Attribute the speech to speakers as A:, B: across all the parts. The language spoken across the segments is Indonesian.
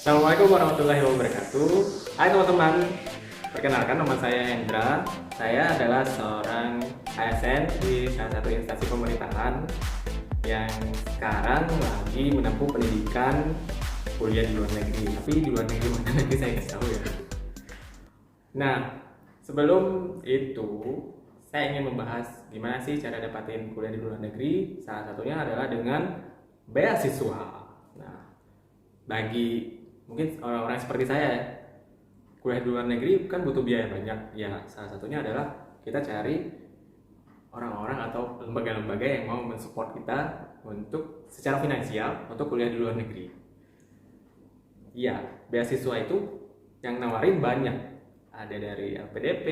A: Assalamualaikum warahmatullahi wabarakatuh. Hai teman-teman, perkenalkan nama saya Hendra. Saya adalah seorang ASN di salah satu instansi pemerintahan yang sekarang lagi menempuh pendidikan kuliah di luar negeri. Tapi di luar negeri mana nanti saya kasih tahu ya. Nah, sebelum itu saya ingin membahas gimana sih cara dapatin kuliah di luar negeri. Salah satunya adalah dengan beasiswa. Nah, bagi mungkin orang-orang seperti saya, kuliah di luar negeri kan butuh biaya banyak. Ya, salah satunya adalah kita cari orang-orang atau lembaga-lembaga yang mau mensupport kita untuk secara finansial untuk kuliah di luar negeri. Ya, beasiswa itu yang nawarin banyak. Ada dari LPDP,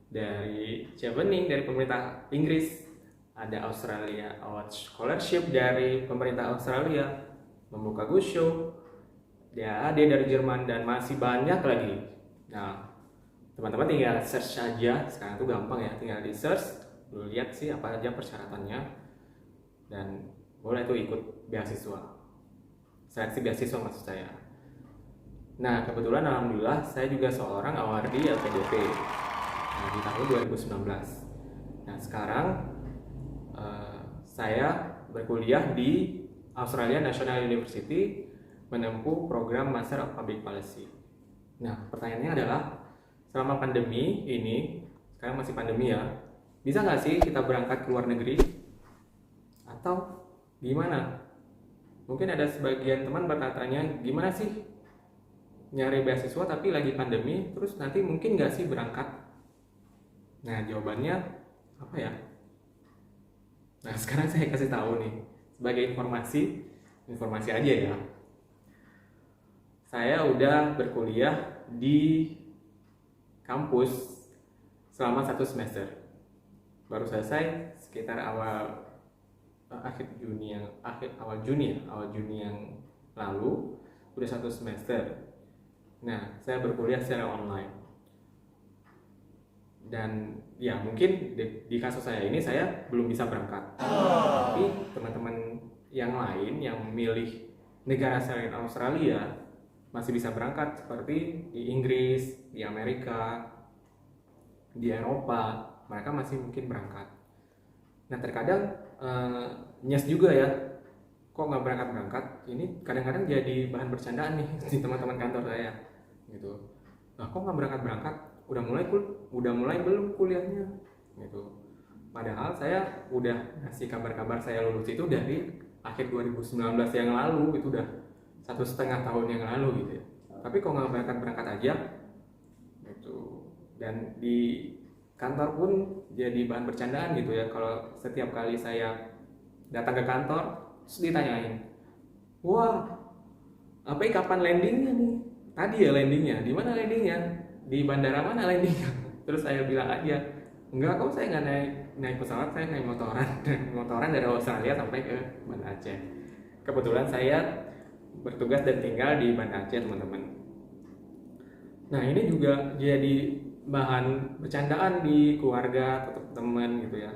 A: dari Chevening dari pemerintah Inggris, ada Australia Award Scholarship dari pemerintah Australia, membuka Gusho, DAAD dari Jerman, dan masih banyak lagi. Nah, teman-teman tinggal search saja, sekarang tuh gampang ya, tinggal di search, lu lihat sih apa aja persyaratannya, dan boleh tuh ikut beasiswa, seleksi beasiswa maksud saya. Nah, kebetulan alhamdulillah saya juga seorang awardi LPDP di tahun 2019. Nah, sekarang saya berkuliah di Australia National University menempuh program Master of Public Policy. Nah, pertanyaannya adalah, selama pandemi ini, sekarang masih pandemi ya, bisa nggak sih kita berangkat ke luar negeri? Atau gimana? Mungkin ada sebagian teman bertanya, gimana sih nyari beasiswa tapi lagi pandemi, terus nanti mungkin nggak sih berangkat? Nah, jawabannya apa ya? Nah, sekarang saya kasih tahu nih, sebagai informasi aja ya. Saya udah berkuliah di kampus selama 1 semester. Baru selesai sekitar awal Juni yang lalu, udah 1 semester. Nah, saya berkuliah secara online. Dan ya mungkin di kasus saya ini saya belum bisa berangkat. Tapi teman-teman yang lain yang memilih negara selain Australia masih bisa berangkat, seperti di Inggris, di Amerika, di Eropa, mereka masih mungkin berangkat. Nah, terkadang nyes juga ya, kok nggak berangkat-berangkat. Ini kadang-kadang jadi bahan bercandaan nih di teman-teman kantor saya gitu. Nah, kok nggak berangkat-berangkat? Udah mulai belum kuliahnya gitu. Padahal saya udah ngasih kabar-kabar saya lulus itu dari akhir 2019 yang lalu, itu udah 1,5 tahun yang lalu gitu ya. Tapi kok nggak berangkat aja gitu. Dan di kantor pun jadi bahan bercandaan gitu ya, kalau setiap kali saya datang ke kantor terus ditanyain, wah, apa kapan landingnya nih? Tadi ya landingnya, di mana landingnya? Di bandara mana landingnya? Terus saya bilang aja, enggak kok, saya nggak naik pesawat, saya naik motoran dari Australia sampai ke Banda Aceh. Kebetulan saya bertugas dan tinggal di Banda Aceh, teman-teman. Nah, ini juga jadi bahan bercandaan di keluarga atau teman gitu ya.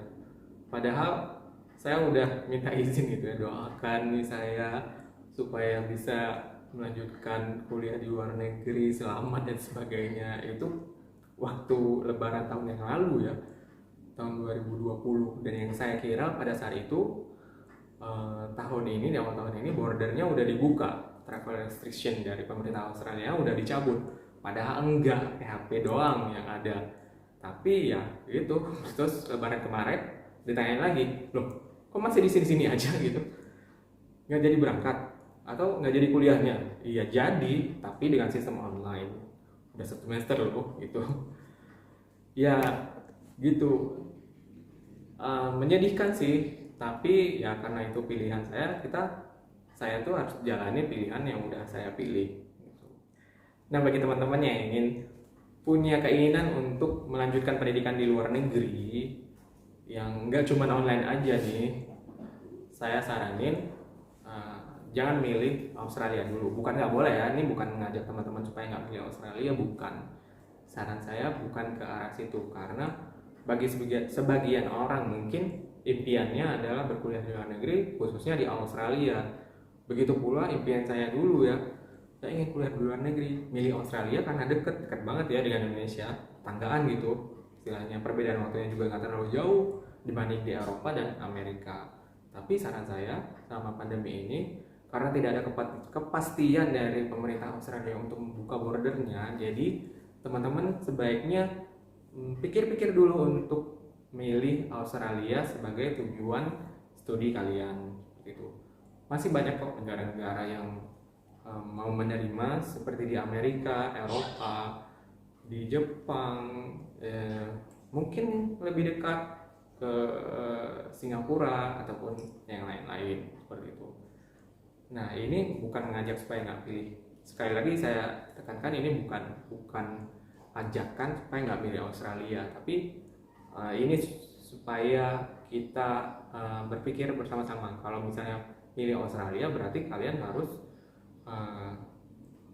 A: Padahal saya udah minta izin gitu ya, doakan nih saya supaya bisa melanjutkan kuliah di luar negeri selamat dan sebagainya. Itu waktu lebaran tahun yang lalu ya, tahun 2020. Dan yang saya kira pada saat itu tahun ini, di awal tahun ini, bordernya udah dibuka, travel restriction dari pemerintah Australia udah dicabut. Padahal enggak, PHP doang yang ada. Tapi ya gitu, terus lebaran kemarin ditanyain lagi, loh kok masih di sini aja gitu, nggak jadi berangkat atau nggak jadi kuliahnya? Iya jadi, tapi dengan sistem online. Udah 1 semester loh gitu. Ya gitu. Menyedihkan sih, tapi ya karena itu pilihan saya tuh harus jalani pilihan yang udah saya pilih gitu. Nah, bagi teman-teman yang ingin punya keinginan untuk melanjutkan pendidikan di luar negeri yang nggak cuma online aja nih, saya saranin jangan milih Australia dulu. Bukan nggak boleh ya, ini bukan ngajak teman-teman supaya nggak milih Australia, bukan. Saran saya bukan ke arah situ, karena bagi sebagian orang mungkin impiannya adalah berkuliah di luar negeri, khususnya di Australia. Begitu pula impian saya dulu ya, saya ingin kuliah di luar negeri, milih Australia karena deket banget ya dengan Indonesia, tanggaan gitu istilahnya, perbedaan waktunya juga nggak terlalu jauh dibanding di Eropa dan Amerika. Tapi saran saya selama pandemi ini, karena tidak ada kepastian dari pemerintah Australia untuk membuka bordernya, jadi teman-teman sebaiknya pikir-pikir dulu untuk milih Australia sebagai tujuan studi kalian gitu. Masih banyak kok negara-negara yang mau menerima, seperti di Amerika, Eropa, di Jepang, mungkin lebih dekat ke Singapura ataupun yang lain-lain seperti itu. Nah, ini bukan mengajak supaya nggak pilih. Sekali lagi saya tekankan, ini bukan ajakan supaya nggak pilih Australia, tapi ini supaya kita berpikir bersama-sama. Kalau misalnya pilih Australia, berarti kalian harus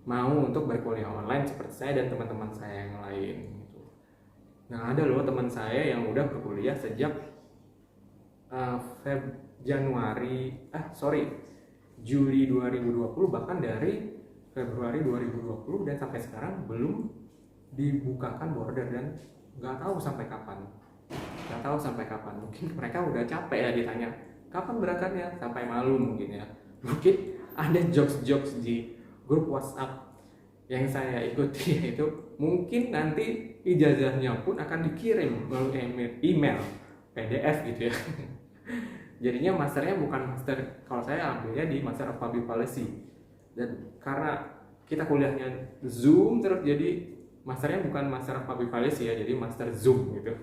A: mau untuk berkuliah online seperti saya dan teman-teman saya yang lain gitu. Nah, ada loh teman saya yang udah berkuliah sejak Juli 2020, bahkan dari Februari 2020, dan sampai sekarang belum dibukakan border dan nggak tahu sampai kapan. Mungkin mereka udah capek ya ditanya kapan berangkatnya, sampai malu mungkin ya. Mungkin ada jokes di grup WhatsApp yang saya ikuti, yaitu mungkin nanti ijazahnya pun akan dikirim melalui email PDF gitu ya. Jadinya masternya bukan master, kalau saya ambilnya di Master of Public Policy, dan karena kita kuliahnya Zoom terus, jadi masternya bukan Master of Public Policy ya, jadi Master Zoom gitu.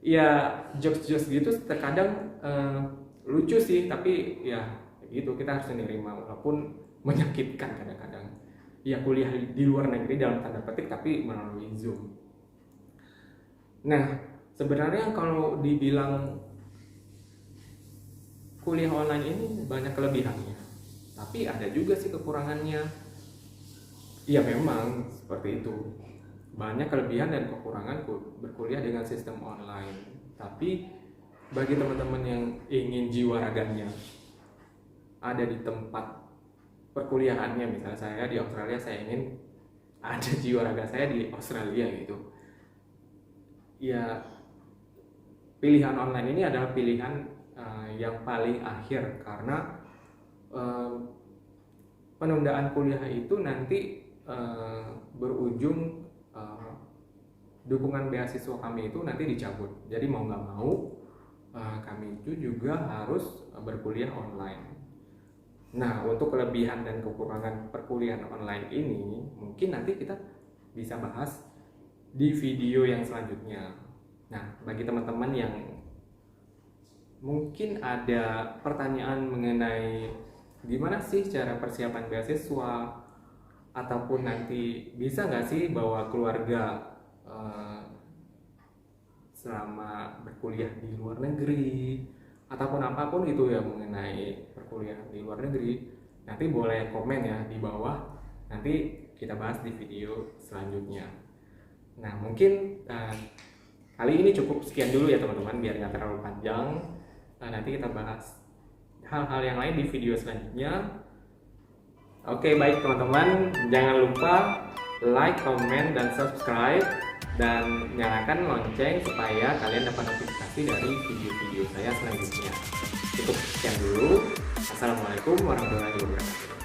A: Ya, jokes gitu terkadang lucu sih, tapi ya gitu, kita harus menerima walaupun menyakitkan kadang-kadang. Ya, kuliah di luar negeri dalam tanda petik tapi melalui Zoom. Nah, sebenarnya kalau dibilang kuliah online ini banyak kelebihannya, tapi ada juga sih kekurangannya. Ya memang seperti itu, banyak kelebihan dan kekurangan berkuliah dengan sistem online. Tapi bagi teman-teman yang ingin jiwa raganya ada di tempat perkuliahannya, misalnya saya di Australia, saya ingin ada jiwa raga saya di Australia gitu. Ya, pilihan online ini adalah pilihan yang paling akhir, karena penundaan kuliah itu nanti berujung dukungan beasiswa kami itu nanti dicabut. Jadi mau nggak mau kami itu juga harus berkuliah online. Nah, untuk kelebihan dan kekurangan perkuliahan online ini mungkin nanti kita bisa bahas di video yang selanjutnya. Nah, bagi teman-teman yang mungkin ada pertanyaan mengenai gimana sih cara persiapan beasiswa, ataupun nanti bisa nggak sih bawa keluarga selama berkuliah di luar negeri, ataupun apapun itu ya mengenai perkuliahan di luar negeri, nanti boleh komen ya di bawah, nanti kita bahas di video selanjutnya. Nah, mungkin kali ini cukup sekian dulu ya teman-teman, biar nggak terlalu panjang. Nanti kita bahas hal-hal yang lain di video selanjutnya. Oke, baik teman-teman, jangan lupa like, comment, dan subscribe, dan nyalakan lonceng supaya kalian dapat notifikasi dari video-video saya selanjutnya. Cukup sekian dulu. Assalamualaikum warahmatullahi wabarakatuh.